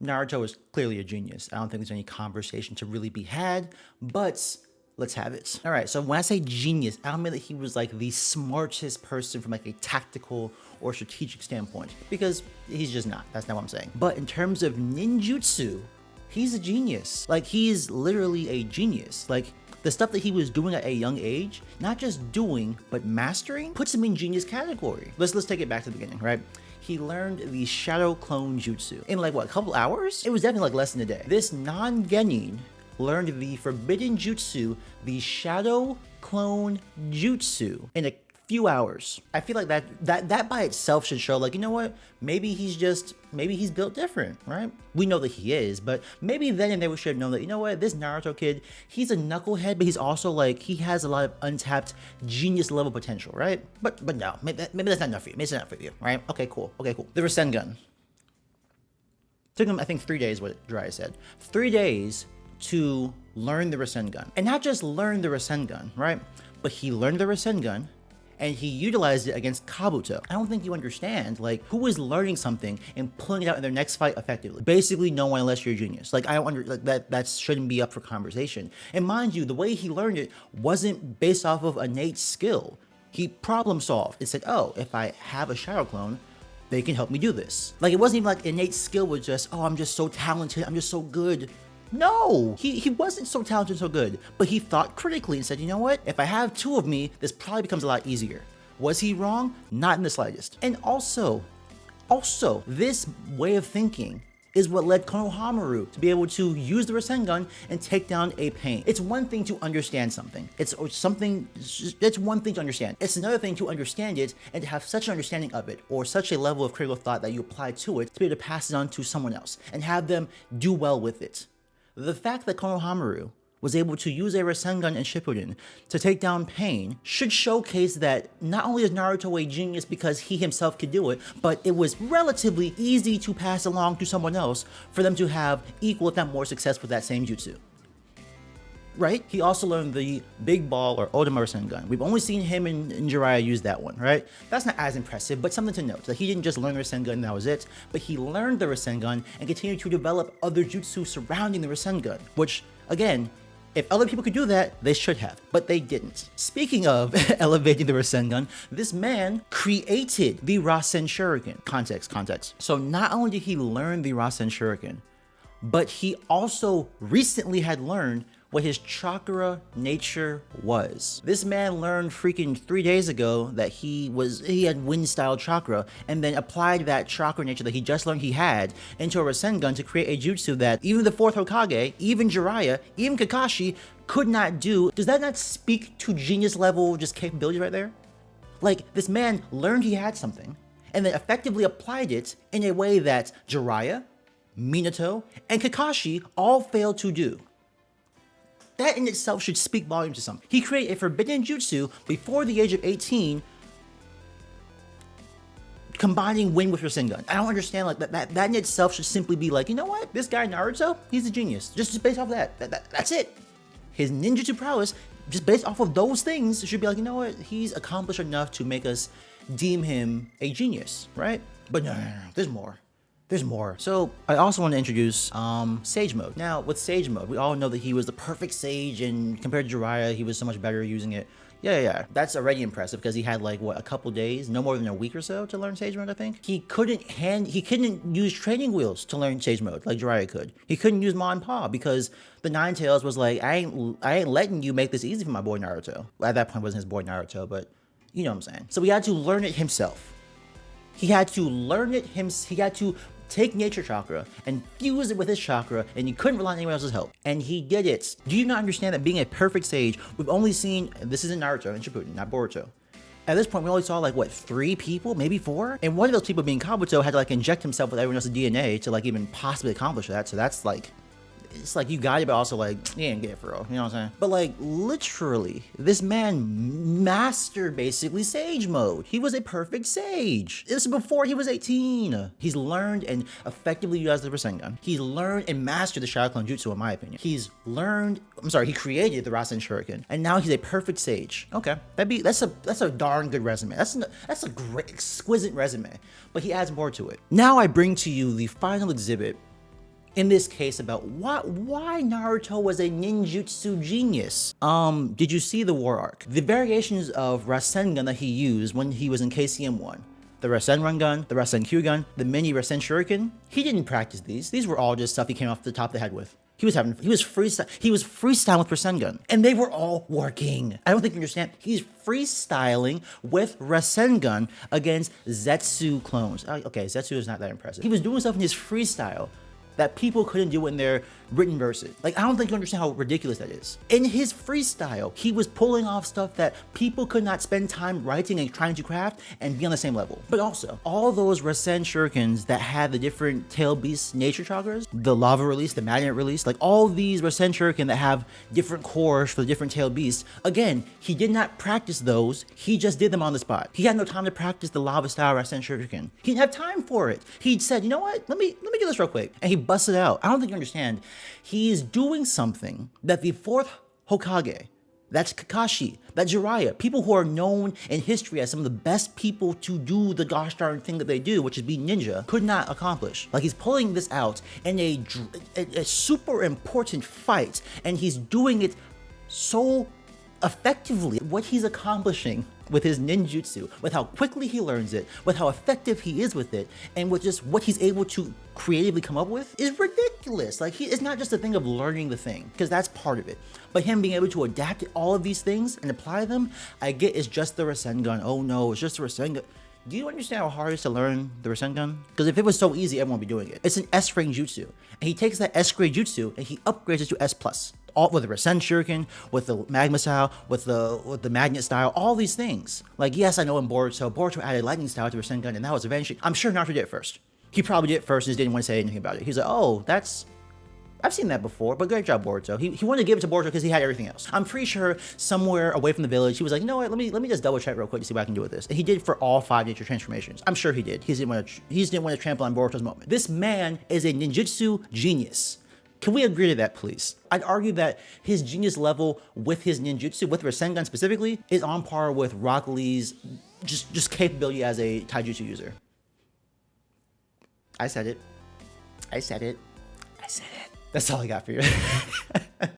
Naruto is clearly a genius. I don't think there's any conversation to really be had, but let's have it. All right, so when I say genius, I don't mean that he was like the smartest person from like a tactical or strategic standpoint, because he's just not. That's not what I'm saying. But in terms of ninjutsu, he's a genius. Like, he's literally a genius. Like, the stuff that he was doing at a young age, not just doing, but mastering, puts him in genius category. Let's take it back to the beginning, right? He learned the Shadow Clone Jutsu in like, what, a couple hours? It was definitely like less than a day. This non-genin learned the forbidden jutsu, the Shadow Clone Jutsu, in a few hours. I feel like that by itself should show, like, you know what? Maybe he's built different, right? We know that he is, but maybe then and there we should have known that, you know what? This Naruto kid, he's a knucklehead, but he's also like, he has a lot of untapped genius level potential, right? But no, maybe that's not enough for you. Maybe it's not enough for you, right? Okay, cool. The Rasengan. Took him, I think, 3 days, what Jiraiya said. 3 days to learn the Rasengan. And not just learn the Rasengan, right? But he learned the Rasengan, and he utilized it against Kabuto. I don't think you understand, like, who is learning something and pulling it out in their next fight effectively? Basically no one, unless you're a genius. Like, I don't like that shouldn't be up for conversation. And mind you, the way he learned it wasn't based off of innate skill. He problem solved and said, oh, if I have a Shadow Clone, they can help me do this. Like, it wasn't even like innate skill was just, oh, I'm just so talented, I'm just so good. No, he wasn't so talented, so good, but he thought critically and said, you know what? If I have two of me, this probably becomes a lot easier. Was he wrong? Not in the slightest. And also, this way of thinking is what led Konohamaru to be able to use the Rasengan and take down a pain. It's one thing to understand something. It's one thing to understand. It's another thing to understand it and to have such an understanding of it, or such a level of critical thought that you apply to it, to be able to pass it on to someone else and have them do well with it. The fact that Konohamaru was able to use a Rasengan in Shippuden to take down pain should showcase that not only is Naruto a genius because he himself could do it, but it was relatively easy to pass along to someone else for them to have equal, if not more, success with that same jutsu. Right? He also learned the Big Ball or Odama Rasengan. We've only seen him and Jiraiya use that one, right? That's not as impressive, but something to note. That he didn't just learn the Rasengan and that was it, but he learned the Rasengan and continued to develop other jutsu surrounding the Rasengan, which, again, if other people could do that, they should have, but they didn't. Speaking of elevating the Rasengan, this man created the Rasen-shuriken. Context. So not only did he learn the Rasen-shuriken, but he also recently had learned what his chakra nature was. This man learned freaking 3 days ago that he had wind style chakra, and then applied that chakra nature that he just learned he had into a Rasengan to create a jutsu that even the 4th Hokage, even Jiraiya, even Kakashi could not do. Does that not speak to genius level just capability right there? Like, this man learned he had something and then effectively applied it in a way that Jiraiya, Minato, and Kakashi all failed to do. That in itself should speak volumes to something. He created a forbidden jutsu before the age of 18, combining wind with Rasengan. I don't understand, like, that in itself should simply be like, you know what? This guy Naruto, he's a genius. Just based off that. That's it. His ninjutsu prowess, just based off of those things, should be like, you know what? He's accomplished enough to make us deem him a genius, right? But no, there's more. There's more. So I also want to introduce Sage Mode. Now with Sage Mode, we all know that he was the perfect Sage, and compared to Jiraiya, he was so much better using it. Yeah. That's already impressive because he had like, what, a couple days, no more than a week or so to learn Sage Mode, I think. He couldn't use training wheels to learn Sage Mode like Jiraiya could. He couldn't use Ma and Pa because the Nine Tails was like, I ain't letting you make this easy for my boy Naruto. Well, at that point it wasn't his boy Naruto, but you know what I'm saying. So he had to learn it himself. He had to take nature chakra and fuse it with his chakra, and he couldn't rely on anyone else's help. And he did it. Do you not understand that being a perfect sage, we've only seen, this is in Naruto and Shippuden, not Boruto. At this point, we only saw like, what, 3 people, maybe 4? And one of those people being Kabuto had to like inject himself with everyone else's DNA to like even possibly accomplish that. So that's like, it's like you got it, but also like, you ain't get it for real, you know what I'm saying? But like, literally, this man mastered basically Sage Mode. He was a perfect sage. This is before he was 18. He's learned and effectively utilized the Rasengan. He's learned and mastered the Shadow Clone Jutsu, in my opinion. He created the Rasen-shuriken, and now he's a perfect sage. Okay, that's a darn good resume. That's a great, exquisite resume, but he adds more to it. Now I bring to you the final exhibit In this case about why Naruto was a ninjutsu genius. Did you see the war arc? The variations of Rasengan that he used when he was in KCM1. The Rasengan, the Rasen-shuriken, the mini Rasen-shuriken. He didn't practice these. These were all just stuff he came off the top of the head with. He was freestyling with Rasengan, and they were all working. I don't think you understand. He's freestyling with Rasengan against Zetsu clones. Okay, Zetsu is not that impressive. He was doing stuff in his freestyle that people couldn't do in their written verses. Like, I don't think you understand how ridiculous that is. In his freestyle, he was pulling off stuff that people could not spend time writing and trying to craft and be on the same level. But also, all those Rasen-shurikens that had the different tail beast nature chakras, the lava release, the magnet release, like all these Rasen-shuriken that have different cores for the different tail beasts, again, he did not practice those, he just did them on the spot. He had no time to practice the lava style Rasen-shuriken. He didn't have time for it. He said, you know what, let me do this real quick. And he busted out. I don't think you understand. He's doing something that the fourth Hokage, that's Kakashi, that's Jiraiya, people who are known in history as some of the best people to do the gosh darn thing that they do, which is be ninja, could not accomplish. Like, he's pulling this out in a super important fight, and he's doing it so effectively. What he's accomplishing with his ninjutsu, with how quickly he learns it, with how effective he is with it, and with just what he's able to creatively come up with is ridiculous. Like, it's not just a thing of learning the thing, because that's part of it, but him being able to adapt all of these things and apply them, I get it's just the Rasengan. Oh no, it's just the Rasengan. Do you understand how hard it is to learn the Rasengan? Because if it was so easy, everyone would be doing it. It's an S rank jutsu, and he takes that S grade jutsu and he upgrades it to S plus. All with the Rasen-shuriken, with the magma style, with the magnet style, all these things. Like, yes, I know in Boruto added lightning style to Rasengan, and that was eventually, I'm sure Naruto did it first. He probably did it first and just didn't want to say anything about it. He's like, oh, I've seen that before, but great job, Boruto. He wanted to give it to Boruto because he had everything else. I'm pretty sure somewhere away from the village, he was like, you know what, let me just double check real quick to see what I can do with this. And he did for all 5 nature transformations. I'm sure he did. He didn't want to trample on Boruto's moment. This man is a ninjutsu genius. Can we agree to that, please? I'd argue that his genius level with his ninjutsu, with Rasengan specifically, is on par with Rock Lee's just capability as a taijutsu user. I said it. I said it. I said it. That's all I got for you.